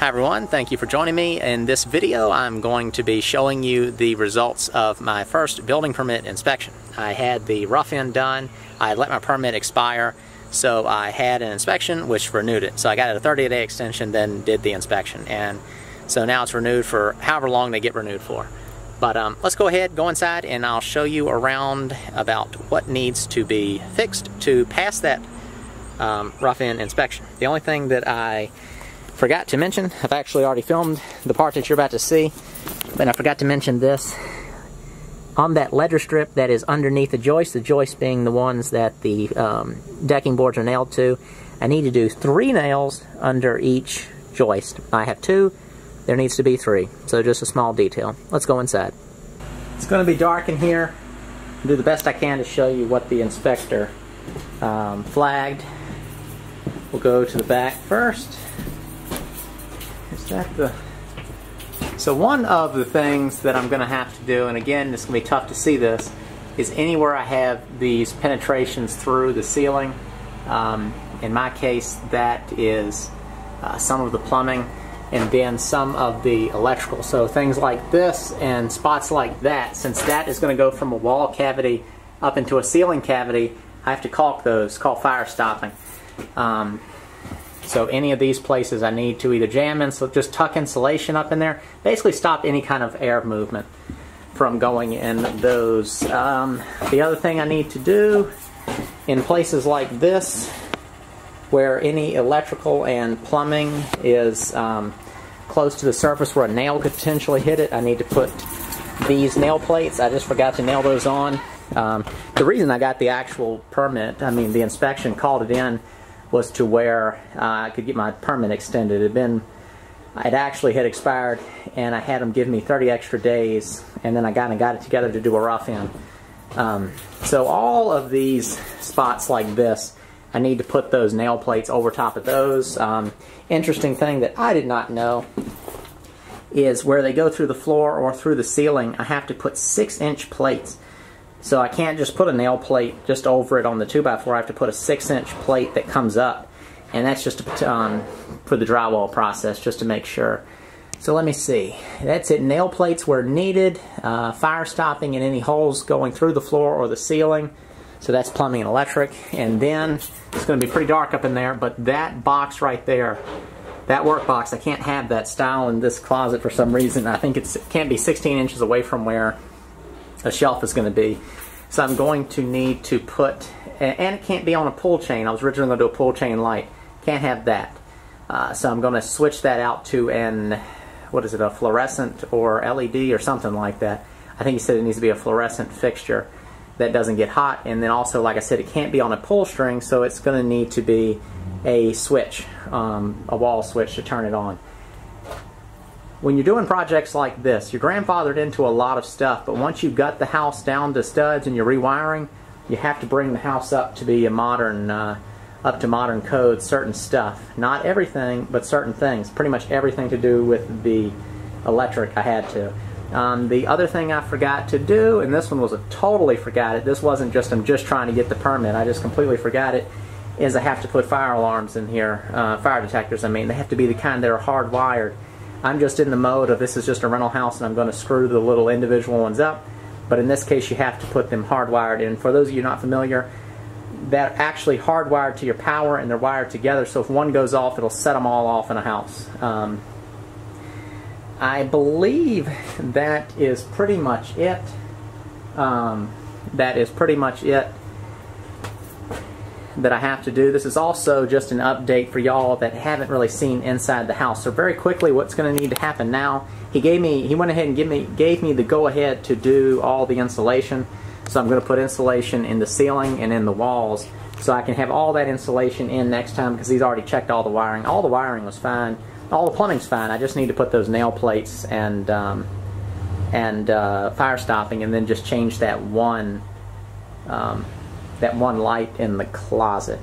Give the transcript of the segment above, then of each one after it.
Hi everyone, thank you for joining me. In this video I'm going to be showing you the results of my first building permit inspection. I had the rough end done, I let my permit expire, so I had an inspection which renewed it. So I got a 30-day extension, then did the inspection, and so now it's renewed for however long they get renewed for. But let's go ahead, go inside, and I'll show you around about what needs to be fixed to pass that rough end inspection. The only thing that I forgot to mention, I've actually already filmed the part that you're about to see, but I forgot to mention this. On that ledger strip that is underneath the joist being the ones that the decking boards are nailed to, I need to do 3 nails under each joist. I have 2, there needs to be 3, so just a small detail. Let's go inside. It's going to be dark in here. I'll do the best I can to show you what the inspector flagged. We'll go to the back first. So one of the things that I'm going to have to do, and again it's going to be tough to see this, is anywhere I have these penetrations through the ceiling. In my case that is some of the plumbing and then some of the electrical. So things like this and spots like that, since that is going to go from a wall cavity up into a ceiling cavity, I have to caulk those, called fire stopping. So any of these places I need to either jam in, so just tuck insulation up in there, basically stop any kind of air movement from going in those. The other thing I need to do in places like this, where any electrical and plumbing is close to the surface where a nail could potentially hit it, I need to put these nail plates. I just forgot to nail those on. The reason I got the actual permit, the inspection, called it in, was to where I could get my permit extended. It actually had expired, and I had them give me 30 extra days, and then I got it together to do a rough end. So all of these spots like this, I need to put those nail plates over top of those. Interesting thing that I did not know is where they go through the floor or through the ceiling, I have to put 6-inch plates. So I can't just put a nail plate just over it on the 2x4. I have to put a 6-inch plate that comes up, and that's just for the drywall process, just to make sure. So let me see. That's it. Nail plates where needed, fire stopping in any holes going through the floor or the ceiling. So that's plumbing and electric. And then it's going to be pretty dark up in there, but that box right there, that work box, I can't have that style in this closet for some reason. I think it can't be 16 inches away from where a shelf is going to be. So I'm going to need to put, and it can't be on a pull chain. I was originally going to do a pull chain light. Can't have that. So I'm going to switch that out to a fluorescent or LED or something like that. I think he said it needs to be a fluorescent fixture that doesn't get hot. And then also, like I said, it can't be on a pull string, so it's going to need to be a switch, a wall switch to turn it on. When you're doing projects like this, you're grandfathered into a lot of stuff, but once you've got the house down to studs and you're rewiring, you have to bring the house up to be a modern, up to modern code, certain stuff. Not everything, but certain things. Pretty much everything to do with the electric I had to. The other thing I forgot to do, and this one was totally forgot it, this wasn't just I'm just trying to get the permit, I just completely forgot it, is I have to put fire alarms in here, fire detectors. They have to be the kind that are hardwired. I'm just in the mode of this is just a rental house and I'm going to screw the little individual ones up, but in this case you have to put them hardwired in. For those of you not familiar, they're actually hardwired to your power and they're wired together, so if one goes off it'll set them all off in a house. I believe that is pretty much it. That is pretty much it that I have to do. This is also just an update for y'all that haven't really seen inside the house. So very quickly, what's going to need to happen now, he went ahead and gave me the go-ahead to do all the insulation. So I'm going to put insulation in the ceiling and in the walls, so I can have all that insulation in next time, because he's already checked all the wiring. All the wiring was fine. All the plumbing's fine. I just need to put those nail plates and fire stopping, and then just change that one light in the closet.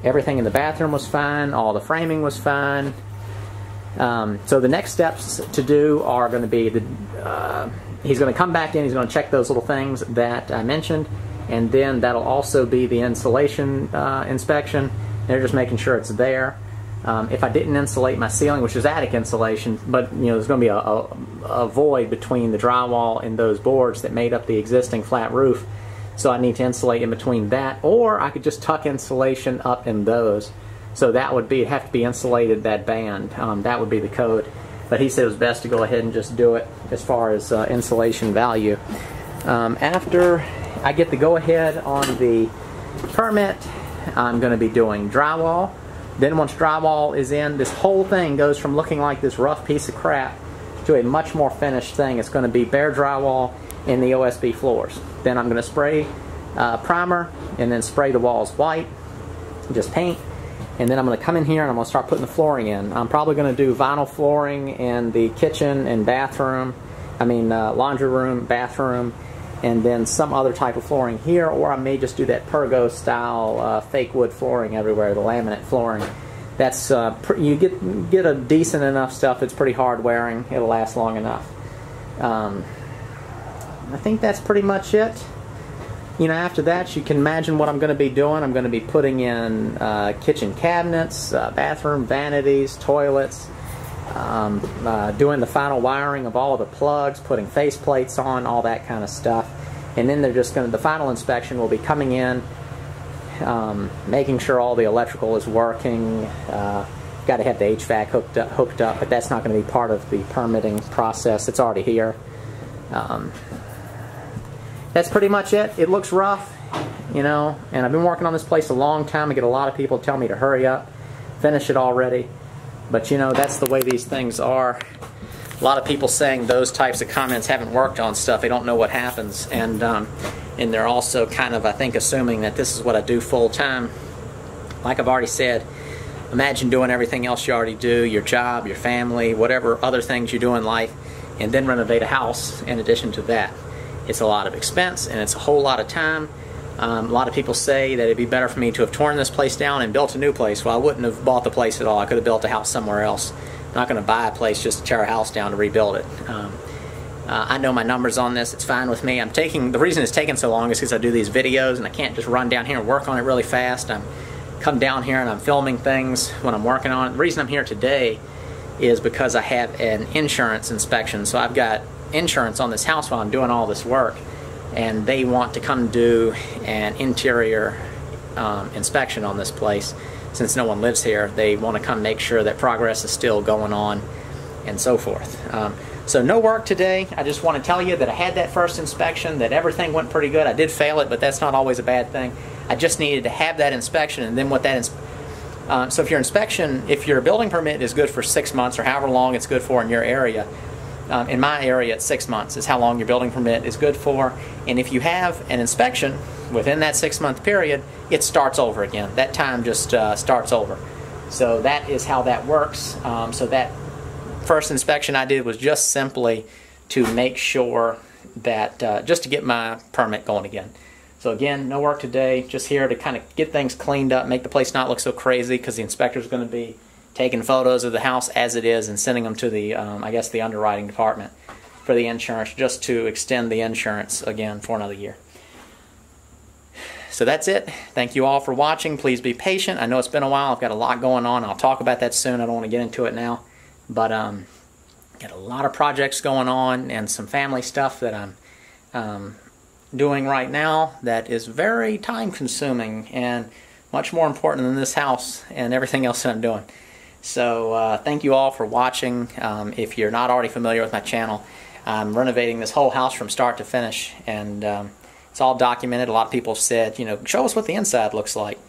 Everything in the bathroom was fine. All the framing was fine. So the next steps to do are going to be he's going to come back in. He's going to check those little things that I mentioned, and then that'll also be the insulation inspection. They're just making sure it's there. if I didn't insulate my ceiling, which is attic insulation, but there's going to be a void between the drywall and those boards that made up the existing flat roof, so I need to insulate in between that, or I could just tuck insulation up in those. So that would be, it'd have to be insulated, that band. That would be the code. But he said it was best to go ahead and just do it as far as insulation value. After I get the go-ahead on the permit, I'm going to be doing drywall. Then once drywall is in, this whole thing goes from looking like this rough piece of crap to a much more finished thing. It's going to be bare drywall in the OSB floors. Then I'm going to spray primer and then spray the walls white, just paint. And then I'm going to come in here and I'm going to start putting the flooring in. I'm probably going to do vinyl flooring in the kitchen and bathroom, laundry room, bathroom, and then some other type of flooring here, or I may just do that Pergo style fake wood flooring everywhere, the laminate flooring. That's you get a decent enough stuff. It's pretty hard wearing. It'll last long enough. I think that's pretty much it. After that, you can imagine what I'm going to be doing. I'm going to be putting in kitchen cabinets, bathroom vanities, toilets, doing the final wiring of all of the plugs, putting face plates on, all that kind of stuff. And then the final inspection will be coming in, making sure all the electrical is working. Got to have the HVAC hooked up, but that's not going to be part of the permitting process. It's already here. That's pretty much it. It looks rough, and I've been working on this place a long time. I get a lot of people tell me to hurry up, finish it already. But that's the way these things are. A lot of people saying those types of comments haven't worked on stuff. They don't know what happens, and they're also kind of, I think, assuming that this is what I do full time. Like I've already said, imagine doing everything else you already do, your job, your family, whatever other things you do in life, and then renovate a house in addition to that. It's a lot of expense, and it's a whole lot of time. A lot of people say that it'd be better for me to have torn this place down and built a new place. Well, I wouldn't have bought the place at all. I could have built a house somewhere else. I'm not going to buy a place just to tear a house down to rebuild it. I know my numbers on this. It's fine with me. The reason it's taking so long is because I do these videos, and I can't just run down here and work on it really fast. I'm come down here and I'm filming things when I'm working on it. The reason I'm here today is because I have an insurance inspection. So I've got insurance on this house while I'm doing all this work, and they want to come do an interior inspection on this place. Since no one lives here, they want to come make sure that progress is still going on and so forth. So no work today. I just want to tell you that I had that first inspection, that everything went pretty good. I did fail it, but that's not always a bad thing. I just needed to have that inspection, and then what that so if your building permit is good for 6 months or however long it's good for in your area, in my area, it's 6 months is how long your building permit is good for. And if you have an inspection within that 6-month period, it starts over again. That time just starts over. So that is how that works. So that first inspection I did was just simply to make sure that, just to get my permit going again. So again, no work today, just here to kind of get things cleaned up, make the place not look so crazy, because the inspector's going to be taking photos of the house as it is and sending them to the, I guess, the underwriting department for the insurance, just to extend the insurance again for another year. So that's it. Thank you all for watching. Please be patient. I know it's been a while. I've got a lot going on. I'll talk about that soon. I don't want to get into it now. But got a lot of projects going on and some family stuff that I'm doing right now that is very time consuming and much more important than this house and everything else that I'm doing. So thank you all for watching. If you're not already familiar with my channel, I'm renovating this whole house from start to finish, and it's all documented. A lot of people have said, show us what the inside looks like.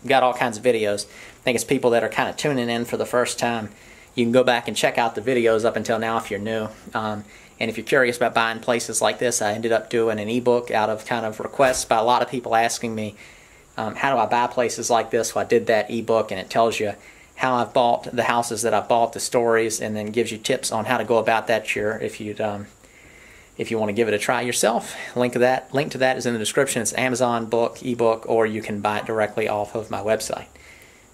We've got all kinds of videos. I think it's people that are kind of tuning in for the first time. You can go back and check out the videos up until now if you're new. And if you're curious about buying places like this, I ended up doing an ebook out of kind of requests by a lot of people asking me, how do I buy places like this? So I did that ebook, and it tells you how I've bought the houses that I've bought, the stories, and then gives you tips on how to go about that if you want to give it a try yourself. Link to that is in the description. It's an Amazon book, ebook, or you can buy it directly off of my website.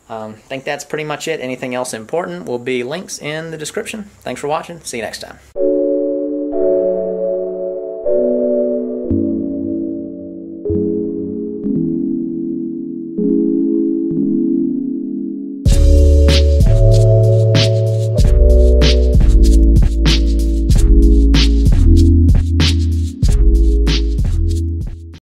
I think that's pretty much it. Anything else important will be links in the description. Thanks for watching. See you next time.